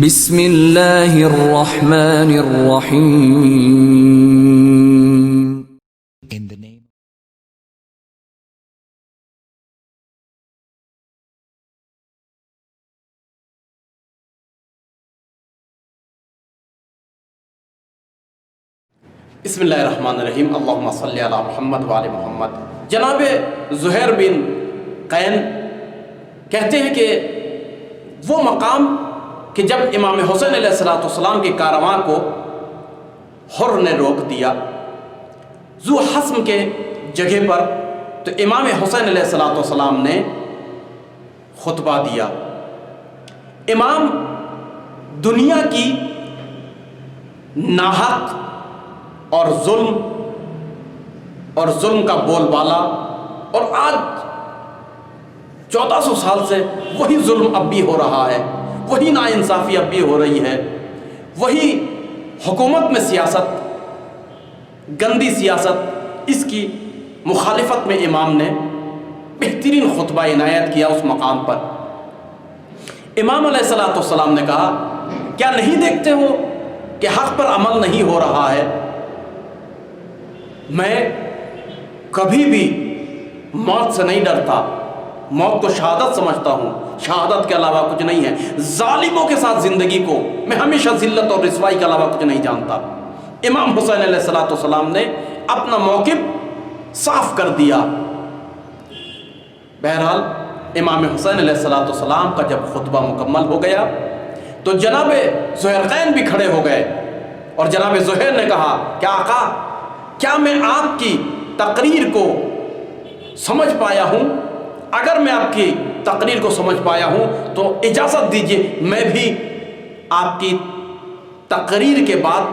بسم اللہ الرحمن الرحیم. In the name بسم اللہ الرحمن الرحیم. اللہم صلی علی محمد وعلی محمد. جناب زہیر بن قین کہتے ہیں کہ وہ مقام کہ جب امام حسین علیہ السلام کے کارواں کو حر نے روک دیا ذو حسم کے جگہ پر، تو امام حسین علیہ السلام نے خطبہ دیا. امام دنیا کی ناحق اور ظلم کا بول بالا، اور آج 1400 سال سے وہی ظلم اب بھی ہو رہا ہے، وہی ناانصافی اب بھی ہو رہی ہے، وہی حکومت میں سیاست، گندی سیاست، اس کی مخالفت میں امام نے بہترین خطبہ عنایت کیا. اس مقام پر امام علیہ السلام نے کہا، کیا نہیں دیکھتے ہو کہ حق پر عمل نہیں ہو رہا ہے؟ میں کبھی بھی موت سے نہیں ڈرتا، موت کو شہادت سمجھتا ہوں، شہادت کے علاوہ کچھ نہیں ہے. ظالموں کے ساتھ زندگی کو میں ہمیشہ ذلت اور رسوائی کے علاوہ کچھ نہیں جانتا. امام حسین علیہ السلام نے اپنا موقف صاف کر دیا. بہرحال امام حسین علیہ السلام کا جب خطبہ مکمل ہو گیا تو جناب زہیر قین بھی کھڑے ہو گئے، اور جناب زہیر نے کہا کہ آقا، کیا میں آپ کی تقریر کو سمجھ پایا ہوں؟ اگر میں آپ کی تقریر کو سمجھ پایا ہوں تو اجازت دیجیے میں بھی آپ کی تقریر کے بعد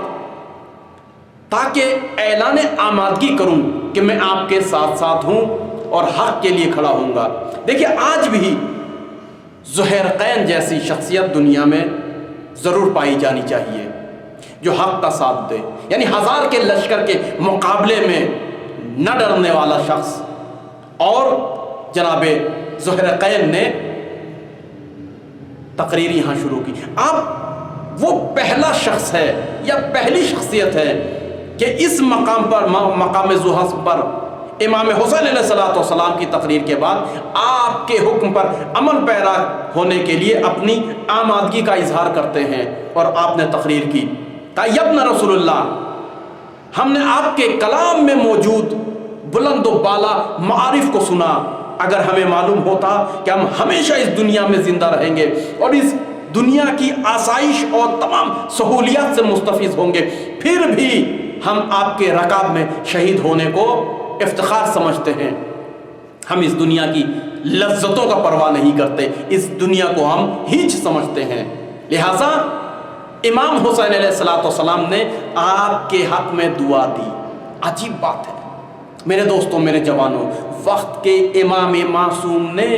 تاکہ اعلان آمادگی کروں کہ میں آپ کے ساتھ ساتھ ہوں اور حق کے لیے کھڑا ہوں گا. دیکھیے، آج بھی زہیر قین جیسی شخصیت دنیا میں ضرور پائی جانی چاہیے جو حق کا ساتھ دے، یعنی 1000 کے لشکر کے مقابلے میں نہ ڈرنے والا شخص. اور جناب زہیر قین نے تقریر یہاں شروع کی. اب وہ پہلا شخص ہے یا پہلی شخصیت ہے کہ اس مقام پر، مقام ذو حسم پر، امام حسین علیہ السلام کی تقریر کے بعد آپ کے حکم پر عمل پیرا ہونے کے لیے اپنی آمادگی کا اظہار کرتے ہیں. اور آپ نے تقریر کی، کہا، یا ابن رسول اللہ، ہم نے آپ کے کلام میں موجود بلند و بالا معارف کو سنا. اگر ہمیں معلوم ہوتا کہ ہم ہمیشہ اس دنیا میں زندہ رہیں گے اور اس دنیا کی آسائش اور تمام سہولیات سے مستفیض ہوں گے، پھر بھی ہم آپ کے رکاب میں شہید ہونے کو افتخار سمجھتے ہیں. ہم اس دنیا کی لذتوں کا پرواہ نہیں کرتے، اس دنیا کو ہم ہیچ سمجھتے ہیں. لہٰذا امام حسین علیہ السلام نے آپ کے حق میں دعا دی. عجیب بات ہے میرے دوستوں، میرے جوانوں، وقت کے امام معصوم نے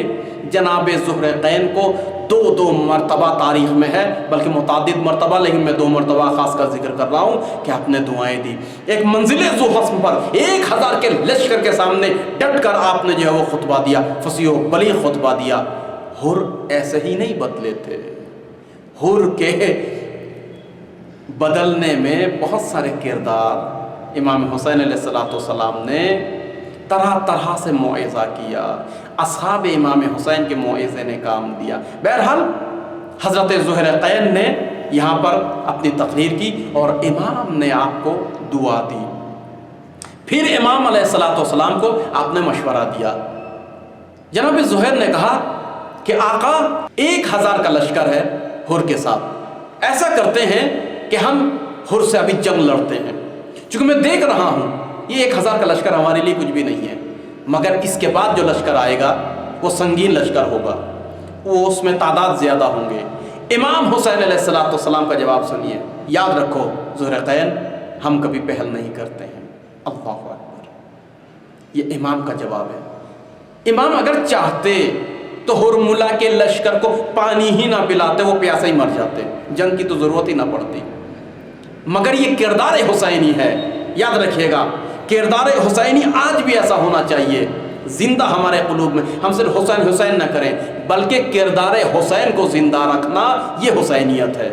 جناب زہیر قین کو دو مرتبہ تاریخ میں ہے، بلکہ متعدد مرتبہ، لیکن میں 2 مرتبہ خاص کر ذکر کر رہا ہوں کہ آپ نے دعائیں دی. ایک منزل ذو حسم پر 1000 کے لشکر کے سامنے ڈٹ کر آپ نے جو ہے وہ خطبہ دیا، فصیح و بلیغ خطبہ دیا. حر ایسے ہی نہیں بدلے تھے، حر کے بدلنے میں بہت سارے کردار امام حسین علیہ السلام نے طرح طرح سے موعظہ کیا. اصحاب امام حسین کے موعظے نے کام دیا. بہرحال حضرت زہیر قین نے یہاں پر اپنی تقریر کی اور امام نے آپ کو دعا دی. پھر امام علیہ السلام کو آپ نے مشورہ دیا. جناب زہیر نے کہا کہ آقا، 1000 کا لشکر ہے حر کے ساتھ، ایسا کرتے ہیں کہ ہم حر سے ابھی جنگ لڑتے ہیں، چونکہ میں دیکھ رہا ہوں یہ 1000 کا لشکر ہمارے لیے کچھ بھی نہیں ہے، مگر اس کے بعد جو لشکر آئے گا وہ سنگین لشکر ہوگا، وہ اس میں تعداد زیادہ ہوں گے. امام حسین علیہ السلام کا جواب سنیے. یاد رکھو زہیر قین، ہم کبھی پہل نہیں کرتے ہیں. اللہ اکبر، یہ امام کا جواب ہے. امام اگر چاہتے تو ہرملا کے لشکر کو پانی ہی نہ پلاتے، وہ پیاسے ہی مر جاتے، جنگ کی تو ضرورت ہی نہ پڑتی. مگر یہ کردار حسینی ہے. یاد رکھیے گا، کردار حسینی آج بھی ایسا ہونا چاہیے زندہ ہمارے قلوب میں. ہم صرف حسین حسین نہ کریں بلکہ کردار حسین کو زندہ رکھنا یہ حسینیت ہے.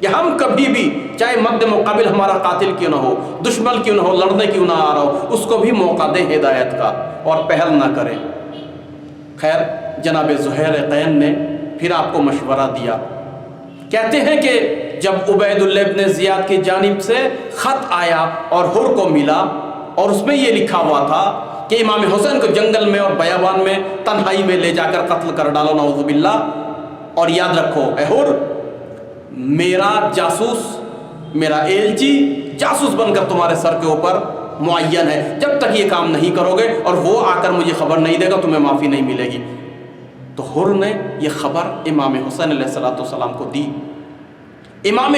کہ ہم کبھی بھی چاہے مد مقابل ہمارا قاتل کیوں نہ ہو، دشمن کیوں نہ ہو، لڑنے کیوں نہ آ رہا ہو، اس کو بھی موقع دیں ہدایت کا اور پہل نہ کریں. خیر جناب زہرقین نے پھر آپ کو مشورہ دیا. کہتے ہیں کہ جب عبید اللہ ابن زیاد کی جانب سے خط آیا اور حر کو ملا اور اس میں یہ لکھا ہوا تھا کہ امام حسین کو جنگل میں اور بیابان میں تنہائی میں لے جا کر قتل کر ڈالو نعوذ باللہ، اور یاد رکھو اے حر میرا جاسوس، میرا ایلچی جاسوس بن کر تمہارے سر کے اوپر معین ہے، جب تک یہ کام نہیں کرو گے اور وہ آ کر مجھے خبر نہیں دے گا تمہیں معافی نہیں ملے گی. تو حر نے یہ خبر امام حسین علیہ السلام کو دی. امام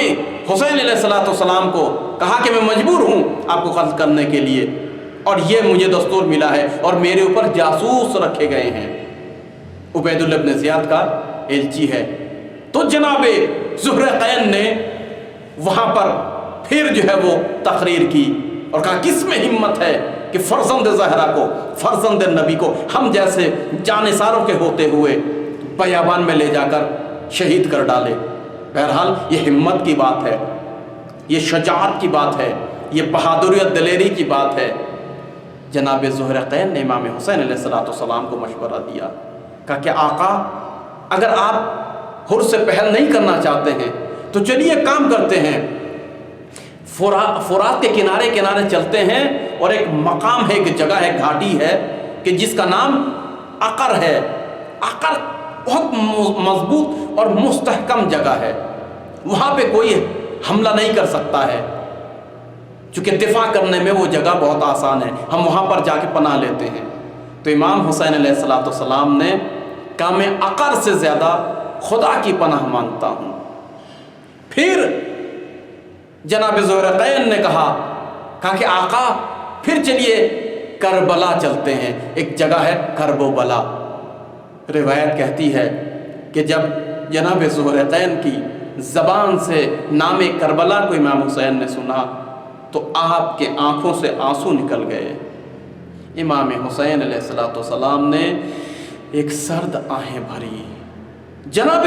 حسین علیہ السلام کو کہا کہ میں مجبور ہوں آپ کو قتل کرنے کے لیے، اور یہ مجھے دستور ملا ہے اور میرے اوپر جاسوس رکھے گئے ہیں. عبید اللہ ابن زیاد کا ایلچی ہے. تو جناب زہرقین نے وہاں پر پھر جو ہے وہ تقریر کی اور کہا کس میں ہمت ہے کہ فرزند زہرا کو، فرزند نبی کو ہم جیسے جانثاروں کے ہوتے ہوئے بیابان میں لے جا کر شہید کر ڈالے. بہرحال یہ ہمت کی بات ہے، یہ شجاعت کی بات ہے، یہ بہادری اور دلیری کی بات ہے. جناب زہرقین نے امام حسین علیہ السلام کو مشورہ دیا. کہا کہ آقا اگر آپ حر سے پہل نہیں کرنا چاہتے ہیں تو چلیے کام کرتے ہیں، فرات کے کنارے کنارے چلتے ہیں اور ایک مقام ہے، ایک جگہ ہے، گھاٹی ہے کہ جس کا نام عقر ہے. عقر بہت مضبوط اور مستحکم جگہ ہے، وہاں پہ کوئی حملہ نہیں کر سکتا ہے، چونکہ دفاع کرنے میں وہ جگہ بہت آسان ہے، ہم وہاں پر جا کے پناہ لیتے ہیں. تو امام حسین علیہ السلام نے کہا میں عقر سے زیادہ خدا کی پناہ مانگتا ہوں. پھر جناب زہرقین نے کہا کہ آقا پھر چلیے کربلا چلتے ہیں، ایک جگہ ہے کرب و بلا. روایت کہتی ہے کہ جب جناب زہرقین کی زبان سے نام کربلا کو امام حسین نے سنا تو آپ کے آنکھوں سے آنسو نکل گئے. امام حسین علیہ السلام نے ایک سرد آہیں بھری. جناب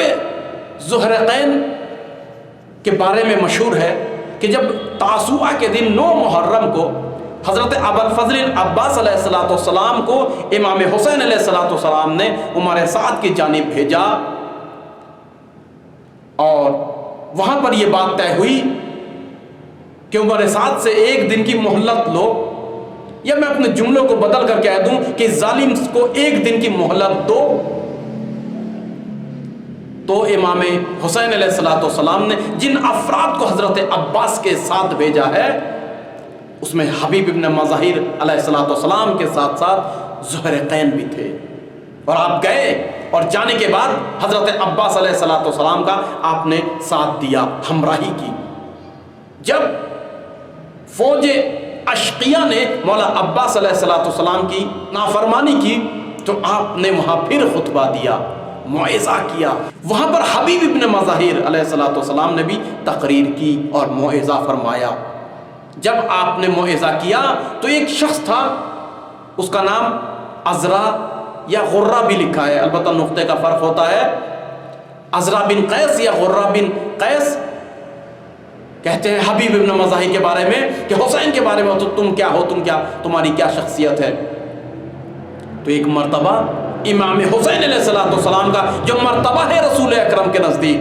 زہرقین کے بارے میں مشہور ہے کہ جب تاسوعہ کے دن 9 محرم کو حضرت ابوالفضل عباس علیہ السلام کو امام حسین علیہ السلام نے عمر سعد کی جانب بھیجا اور وہاں پر یہ بات طے ہوئی کہ عمر سعد سے 1 دن کی مہلت لو، یا میں اپنے جملوں کو بدل کر کہہ دوں کہ ظالم کو 1 دن کی مہلت دو. تو امام حسین علیہ السلام نے جن افراد کو حضرت عباس کے ساتھ بھیجا ہے اس میں حبیب ابن مظاہر علیہ السلام کے ساتھ ساتھ زہرقین بھی تھے. اور آپ گئے اور جانے کے بعد حضرت عباس علیہ السلام کا آپ نے ساتھ دیا، ہمراہی کی. جب فوج اشقیہ نے مولا عباس علیہ السلام کی نافرمانی کی تو آپ نے وہاں پھر خطبہ دیا، موعظہ کیا. وہاں پر حبیب ابن مظاہر علیہ السلام نے بھی تقریر کی اور موعظہ فرمایا. جب آپ نے موعظہ کیا تو ایک شخص تھا، اس کا نام عزرا یا غرہ بھی لکھا ہے، البتہ نقطے کا فرق ہوتا ہے. عزرا بن قیس یا غرہ بن قیس کہتے ہیں حبیب ابن مظاہر کے بارے میں کہ حسین کے بارے میں تو تم کیا ہو، تمہاری کیا شخصیت ہے. تو ایک مرتبہ امام حسین علیہ السلام کا جو مرتبہ ہے رسول اکرم کے نزدیک،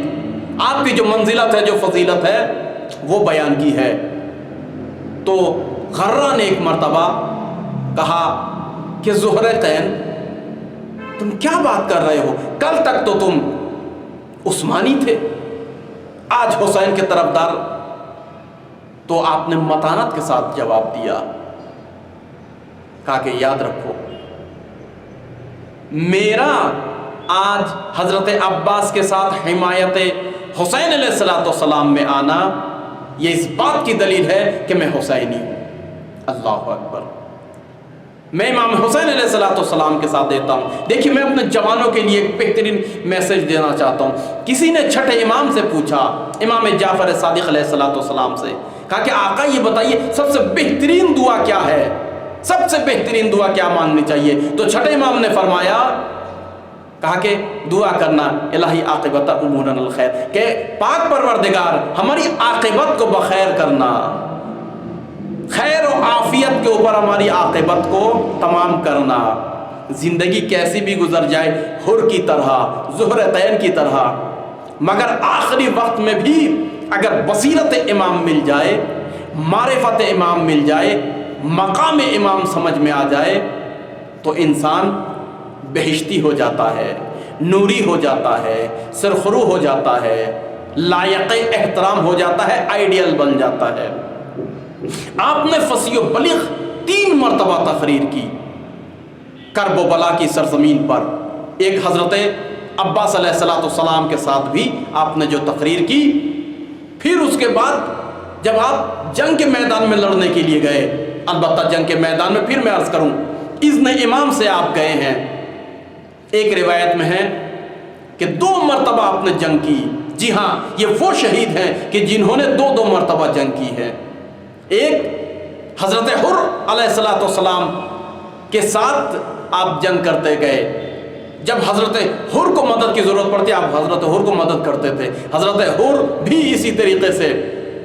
آپ کی جو منزلت ہے، جو فضیلت ہے، وہ بیان کی ہے. تو غرہ نے ایک مرتبہ کہا کہ زہرقین تم کیا بات کر رہے ہو، کل تک تو تم عثمانی تھے، آج حسین کے طرفدار. تو آپ نے متانت کے ساتھ جواب دیا، کہا کہ یاد رکھو میرا آج حضرت عباس کے ساتھ حمایت حسین علیہ السلام میں آنا یہ اس بات کی دلیل ہے کہ میں حسینی ہوں. اللہ اکبر. میں امام حسین علیہ السلام کے ساتھ دیتا ہوں. دیکھیے میں اپنے جوانوں کے لیے ایک بہترین میسج دینا چاہتا ہوں. کسی نے چھٹے امام سے پوچھا، امام جعفر صادق علیہ السلام سے، کہا کہ آقا یہ بتائیے سب سے بہترین دعا کیا ہے؟ سب سے بہترین دعا کیا مانگنی چاہیے؟ تو چھٹے امام نے فرمایا، کہا کہ دعا کرنا الہی عاقبت امورنا الخیر، کہ پاک پروردگار ہماری عاقبت کو بخیر کرنا، خیر و عافیت کے اوپر ہماری عاقبت کو تمام کرنا، زندگی کیسی بھی گزر جائے حر کی طرح، ظہرتین کی طرح، مگر آخری وقت میں بھی اگر بصیرت امام مل جائے، معرفت امام مل جائے، مقام امام سمجھ میں آ جائے تو انسان بہشتی ہو جاتا ہے، نوری ہو جاتا ہے، سرخرو ہو جاتا ہے، لائق احترام ہو جاتا ہے، آئیڈیل بن جاتا ہے۔ آپ نے فصیح و بلیغ 3 مرتبہ تقریر کی کرب و بلا کی سرزمین پر، ایک حضرت عباس علیہ السلام کے ساتھ بھی آپ نے جو تقریر کی، پھر اس کے بعد جب آپ جنگ کے میدان میں لڑنے کے لیے گئے، البتہ جنگ کے میدان میں پھر میں عرض کروں اذن امام سے آپ گئے ہیں، ایک روایت میں ہے کہ 2 مرتبہ آپ نے جنگ کی۔ جی ہاں، یہ وہ شہید ہیں کہ جنہوں نے 2 مرتبہ جنگ کی ہے۔ ایک حضرت حر علیہ السلام کے ساتھ آپ جنگ کرتے گئے، جب حضرت حر کو مدد کی ضرورت پڑتی آپ حضرت حر کو مدد کرتے تھے، حضرت حر بھی اسی طریقے سے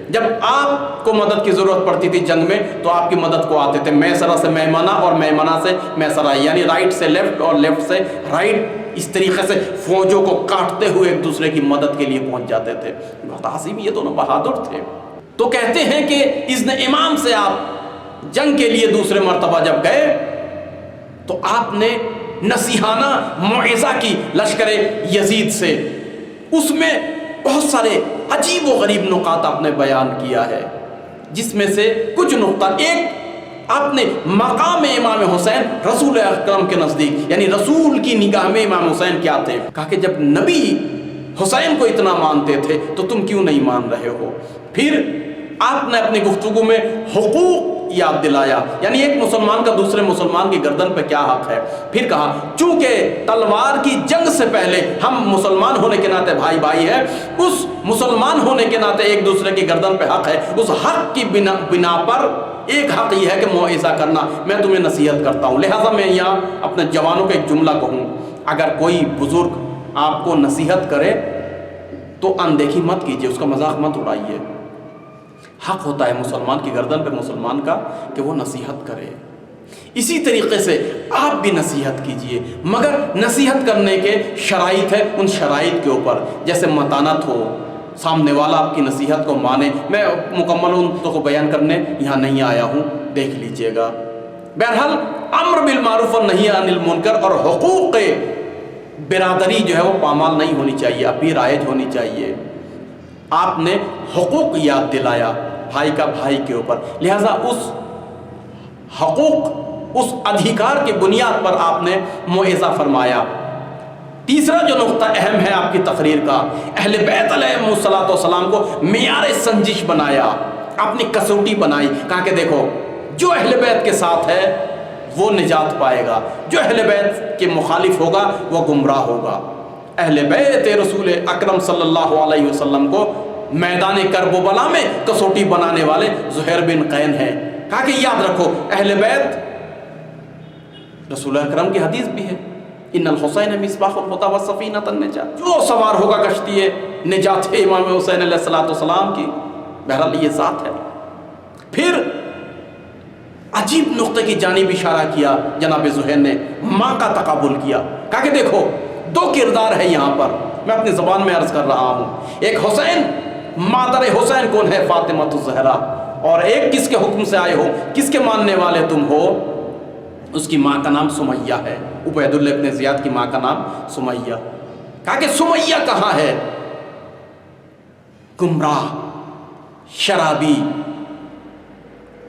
جب آپ کو مدد کی ضرورت پڑتی تھی جنگ میں تو آپ کی مدد کو آتے تھے، میسرہ سے میمنہ اور میمنہ سے میسرہ، یعنی رائٹ سے لیفٹ اور لیفٹ سے رائٹ، اس طریقے سے فوجوں کو کاٹتے ہوئے ایک دوسرے کی مدد کے لیے پہنچ جاتے تھے۔ بہت عظیم، یہ دونوں بہادر تھے۔ تو کہتے ہیں کہ اذن امام سے آپ جنگ کے لیے دوسرے مرتبہ جب گئے تو آپ نے نصیحانہ موعظہ کی لشکر یزید سے، اس میں بہت سارے عجیب و غریب نکات آپ نے بیان کیا ہے، جس میں سے کچھ نقطہ، ایک آپ نے مقام امام حسین رسول اکرم کے نزدیک، یعنی رسول کی نگاہ میں امام حسین کیا تھے، کہا کہ جب نبی حسین کو اتنا مانتے تھے تو تم کیوں نہیں مان رہے ہو؟ پھر آپ نے اپنی گفتگو میں حقوق یاد دلایا، یعنی ایک مسلمان کا دوسرے مسلمان کی گردن پہ کیا حق ہے۔ پھر کہا چونکہ تلوار کی جنگ سے پہلے ہم مسلمان ہونے کے ناطے بھائی بھائی ہیں، اس مسلمان ہونے کے ناطے ایک دوسرے کی گردن پہ حق ہے، اس حق کی بنا پر ایک حق یہ ہے کہ موعظہ کرنا، میں تمہیں نصیحت کرتا ہوں۔ لہٰذا میں یہاں اپنے جوانوں کا ایک جملہ کہوں، اگر کوئی بزرگ آپ کو نصیحت کرے تو اندیکھی مت کیجیے، اس کا مذاق مت اڑائیے۔ حق ہوتا ہے مسلمان کی گردن پہ مسلمان کا کہ وہ نصیحت کرے، اسی طریقے سے آپ بھی نصیحت کیجئے، مگر نصیحت کرنے کے شرائط ہے، ان شرائط کے اوپر جیسے متانت ہو، سامنے والا آپ کی نصیحت کو مانے۔ میں مکمل ان کو بیان کرنے یہاں نہیں آیا ہوں، دیکھ لیجئے گا۔ بہرحال امر بالمعروف اور نہی عن المنکر اور حقوق برادری جو ہے وہ پامال نہیں ہونی چاہیے، اب بھی رائج ہونی چاہیے۔ آپ نے حقوق یاد دلایا بھائی کا بھائی کے اوپر، لہذا اس حقوق، اس ادھیکار کی بنیاد پر آپ نے موعظہ فرمایا۔ تیسرا جو نقطہ اہم ہے آپ کی تقریر کا، اہل بیت علیہ السلام کو معیار سنجش بنایا، اپنی کسوٹی بنائی، کہا کہ دیکھو جو اہل بیت کے ساتھ ہے وہ نجات پائے گا، جو اہل بیت کے مخالف ہوگا وہ گمراہ ہوگا۔ اہل بیت رسول اکرم صلی اللہ علیہ وسلم کو میدان کرب و بلا میں کسوٹی بنانے والے زہیر بن قین ہیں۔ کہا کہ یاد رکھو اہل بیت، رسول اکرم کی حدیث بھی ہے، ان الحسین مصباح الہدی والسفینۃ النجات، جو سوار ہوگا کشتی نجات ہے امام حسین علیہ السلام کی۔ بہرحال یہ ذات ہے۔ پھر عجیب نقطے کی جانب اشارہ کیا جناب زہیر نے، ماں کا تقابل کیا، کہا کہ دیکھو دو کردار ہے یہاں پر، میں اپنی زبان میں عرض کر رہا ہوں۔ ایک حسین، مادر حسین کون ہے؟ فاطمہ الزہرا، اور ایک کس کے حکم سے آئے ہو، کس کے ماننے والے تم ہو؟ اس کی ماں کا نام سمیہ ہے، عبید اللہ ابن زیاد کی ماں کا نام سمیہ۔ کہا کہ سمیہ کہاں ہے؟ گمراہ، شرابی،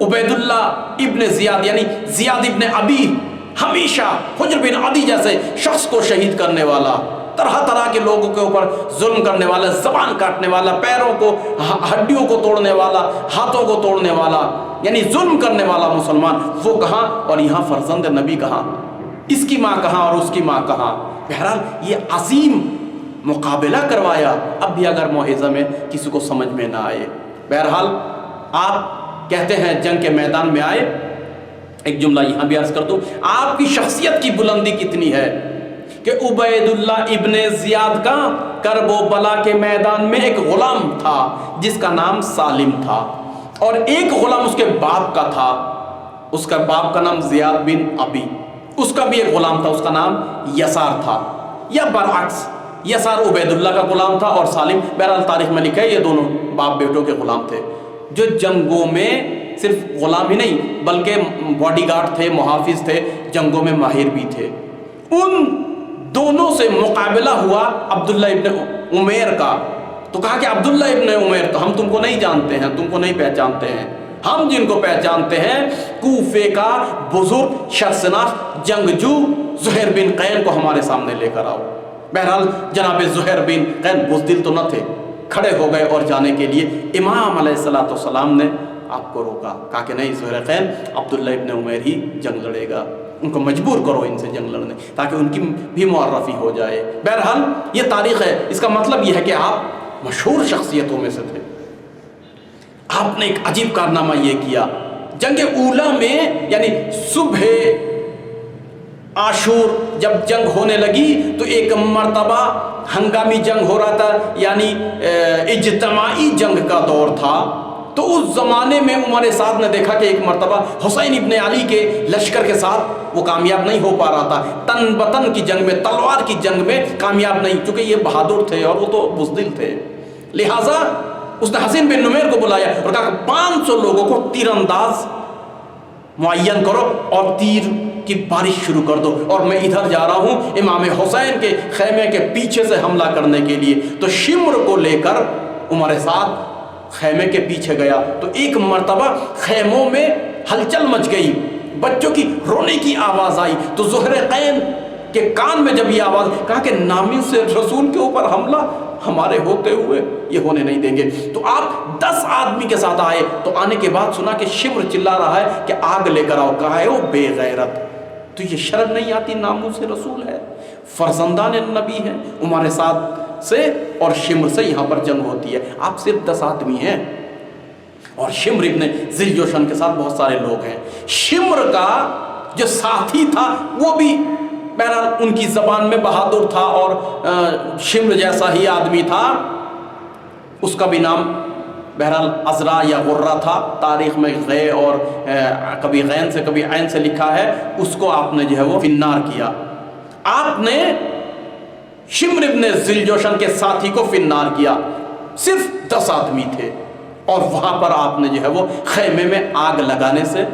عبید اللہ ابن زیاد یعنی زیاد ابن ابی، ہمیشہ حجر بن عدی جیسے شخص کو شہید کرنے والا، طرح طرح کے لوگوں کے اوپر ظلم کرنے والا، زبان کاٹنے والا، پیروں کو، ہڈیوں کو توڑنے والا، ہاتھوں کو توڑنے والا، یعنی ظلم کرنے والا مسلمان، وہ کہاں؟ اور یہاں فرزند نبی کہاں؟ اس کی ماں کہاں اور اس کی ماں کہاں؟ بہرحال یہ عظیم مقابلہ کروایا، اب بھی اگر موعظہ میں کسی کو سمجھ میں نہ آئے۔ بہرحال آپ کہتے ہیں جنگ کے میدان میں آئے، ایک جملہ یہاں بھی عرض کر دوں، آپ کی شخصیت کی بلندی کتنی ہے کہ عبیداللہ ابن زیاد کا کرب و بلا کے میدان میں ایک غلام تھا جس کا نام سالم تھا، اور ایک غلام اس کے باپ کا تھا، اس کا باپ کا نام زیاد بن ابی، اس کا بھی ایک غلام تھا، اس کا نام یسار تھا، یا برعکس یسار عبیداللہ کا غلام تھا اور سالم، بہرحال تاریخ میں لکھا ہے یہ دونوں باپ بیٹوں کے غلام تھے، جو جنگوں میں صرف غلام ہی نہیں بلکہ باڈی گارڈ تھے، محافظ تھے، جنگوں میں ماہر بھی تھے۔ ان دونوں سے مقابلہ ہوا عبداللہ ابن عمیر کا، تو کہا کہ عبداللہ ابن عمیر تو ہم تم کو نہیں جانتے ہیں، تم کو نہیں پہچانتے ہیں، ہم جن کو پہچانتے ہیں کوفے کا بزرگ شخصناش جنگجو زہیر بن قین کو ہمارے سامنے لے کر آؤ۔ بہرحال جناب زہیر بن قین بزدل تو نہ تھے، کھڑے ہو گئے اور جانے کے لیے امام علیہ السلام نے آپ کو روکا، کہا کہ نہیں زہیر قین، عبداللہ ابن عمیر ہی جنگ لڑے گا، ان کو مجبور کرو ان سے جنگ لڑنے تاکہ ان کی بھی معرفی ہو جائے۔ بہرحال یہ تاریخ ہے، اس کا مطلب یہ ہے کہ آپ مشہور شخصیتوں میں سے تھے۔ آپ نے ایک عجیب کارنامہ یہ کیا، جنگ اولا میں یعنی صبح عاشور جب جنگ ہونے لگی تو ایک مرتبہ ہنگامی جنگ ہو رہا تھا، یعنی اجتماعی جنگ کا دور تھا، تو اس زمانے میں عمر سعد نے دیکھا کہ ایک مرتبہ حسین ابن علی کے لشکر کے ساتھ وہ کامیاب نہیں ہو پا رہا تھا، تن بتن کی جنگ میں، تلوار کی جنگ میں کامیاب نہیں، چونکہ یہ بہادر تھے اور وہ تو بزدل تھے، لہٰذا اس نے حسین بن نمیر کو بلایا اور کہا کہ 500 لوگوں کو تیر انداز معین کرو اور تیر کی بارش شروع کر دو، اور میں ادھر جا رہا ہوں امام حسین کے خیمے کے پیچھے سے حملہ کرنے کے لیے۔ تو شمر کو لے کر عمر سعد خیمے کے پیچھے گیا، تو ایک مرتبہ خیموں میں ہلچل مچ گئی، بچوں کی رونے کی آواز آئی، تو زہیر قین کے کان میں جب یہ آواز، کہا کہ نامی سے رسول کے اوپر حملہ ہمارے ہوتے ہوئے یہ ہونے نہیں دیں گے۔ تو آپ 10 آدمی کے ساتھ آئے، تو آنے کے بعد سنا کہ شمر چلا رہا ہے کہ آگ لے کر آؤ، کہا ہے وہ بے غیرت، تو یہ شرم نہیں آتی، ناموس رسول ہے، فرزندان نبی ہے، عمر سعد سے اور شمر سے یہاں پر جنگ ہوتی ہے، آپ صرف 10 آدمی ہیں اور شمر ابن ذی الجوشن کے ساتھ بہت سارے لوگ ہیں۔ شمر کا جو ساتھی تھا وہ بھی بہرحال ان کی زبان میں بہادر تھا اور شمر جیسا ہی آدمی تھا، اس کا بھی نام بہرحال عزرا یا غرہ تھا، تاریخ میں غے اور کبھی غین سے کبھی عین سے لکھا ہے، اس کو آپ نے جو ہے وہ فنار کیا۔ آپ نے شمر ابن ذی الجوشن کے ساتھی کو فنار کیا، صرف 10 آدمی تھے، اور وہاں پر آپ نے جو ہے وہ خیمے میں آگ لگانے سے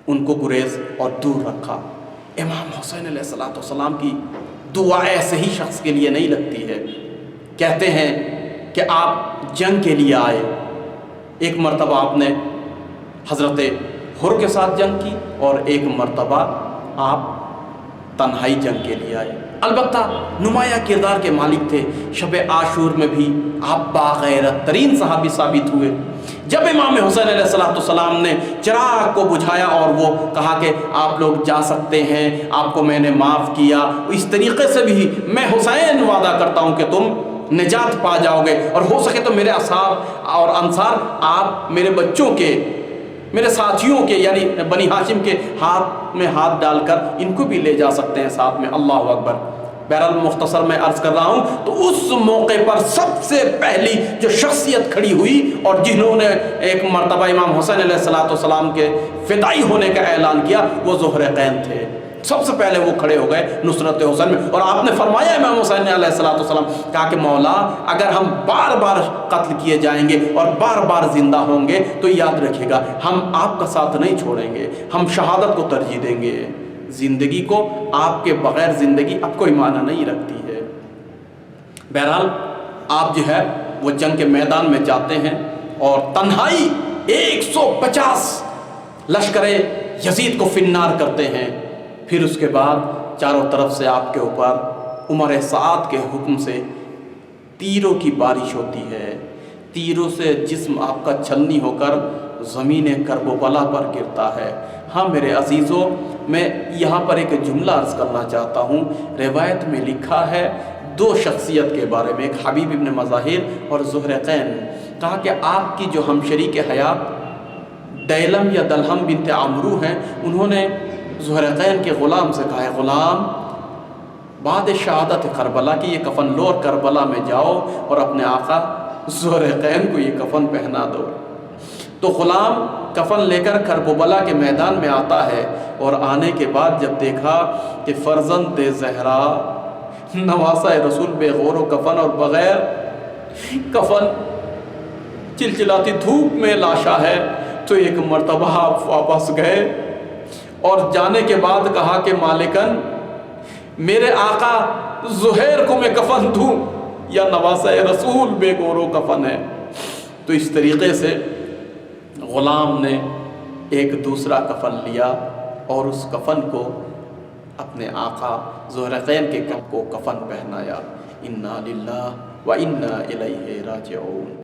ان کو گریز اور دور رکھا۔ امام حسین علیہ السلام کی دعا ایسے ہی شخص کے لیے نہیں لگتی ہے، کہتے ہیں کہ آپ جنگ کے لیے آئے، ایک مرتبہ آپ نے حضرت حر کے ساتھ جنگ کی اور ایک مرتبہ آپ تنہائی جنگ کے لیے آئے، البتہ نمایاں کردار کے مالک تھے، شب عاشور میں بھی آپ باغیرت ترین صحابی ثابت ہوئے۔ جب امام حسین علیہ السلام نے چراغ کو بجھایا اور وہ کہا کہ آپ لوگ جا سکتے ہیں، آپ کو میں نے معاف کیا، اس طریقے سے بھی میں حسین وعدہ کرتا ہوں کہ تم نجات پا جاؤ گے، اور ہو سکے تو میرے اصحاب اور انصار آپ میرے بچوں کے، میرے ساتھیوں کے یعنی بنی ہاشم کے ہاتھ میں ہاتھ ڈال کر ان کو بھی لے جا سکتے ہیں ساتھ میں، اللہ اکبر۔ بہرحال مختصر میں عرض کر رہا ہوں، تو اس موقع پر سب سے پہلی جو شخصیت کھڑی ہوئی اور جنہوں نے ایک مرتبہ امام حسین علیہ السلام کے فدائی ہونے کا اعلان کیا، وہ زہیر قین تھے، سب سے پہلے وہ کھڑے ہو گئے نصرت حسین میں، اور آپ نے فرمایا امام حسین علیہ السلام، کہا کہ مولا اگر ہم بار بار قتل کیے جائیں گے اور بار بار زندہ ہوں گے تو یاد رکھیے گا ہم آپ کا ساتھ نہیں چھوڑیں گے، ہم شہادت کو ترجیح دیں گے، زندگی کو آپ کے بغیر زندگی اب کوئی معنی نہیں رکھتی ہے۔ بہرحال آپ جو ہے وہ جنگ کے میدان میں جاتے ہیں اور تنہائی 150 لشکر یزید کو فنار کرتے ہیں، پھر اس کے بعد چاروں طرف سے آپ کے اوپر عمر سعد کے حکم سے تیروں کی بارش ہوتی ہے، تیروں سے جسم آپ کا چھلنی ہو کر زمین کرب و بلا پر گرتا ہے۔ ہاں میرے عزیزوں، میں یہاں پر ایک جملہ عرض کرنا چاہتا ہوں، روایت میں لکھا ہے 2 شخصیت کے بارے میں، ایک حبیب ابن مظاہر اور زہیر قین، کہا کہ آپ کی جو ہم شریک حیات دیلم یا دلہم بنت عمرو ہیں، انہوں نے زہرقین کے غلام سے کہا ہے غلام بعد شہادت کربلا کی یہ کفن لو اور کربلا میں جاؤ اور اپنے آقا زہرقین کو یہ کفن پہنا دو۔ تو غلام کفن لے کر کربلا کے میدان میں آتا ہے، اور آنے کے بعد جب دیکھا کہ فرزند زہرا نواسہ رسول بے غور و کفن اور بغیر کفن چلچلاتی دھوپ میں لاشا ہے، تو ایک مرتبہ آپ واپس گئے اور جانے کے بعد کہا کہ مالکن میرے آقا زہیر کو میں کفن دوں یا نواسہ رسول بے غور و کفن ہے؟ تو اس طریقے سے غلام نے ایک دوسرا کفن لیا اور اس کفن کو اپنے آقا زہرقین کے کو کفن پہنایا۔ انا للہ و انا الیہ راجعون۔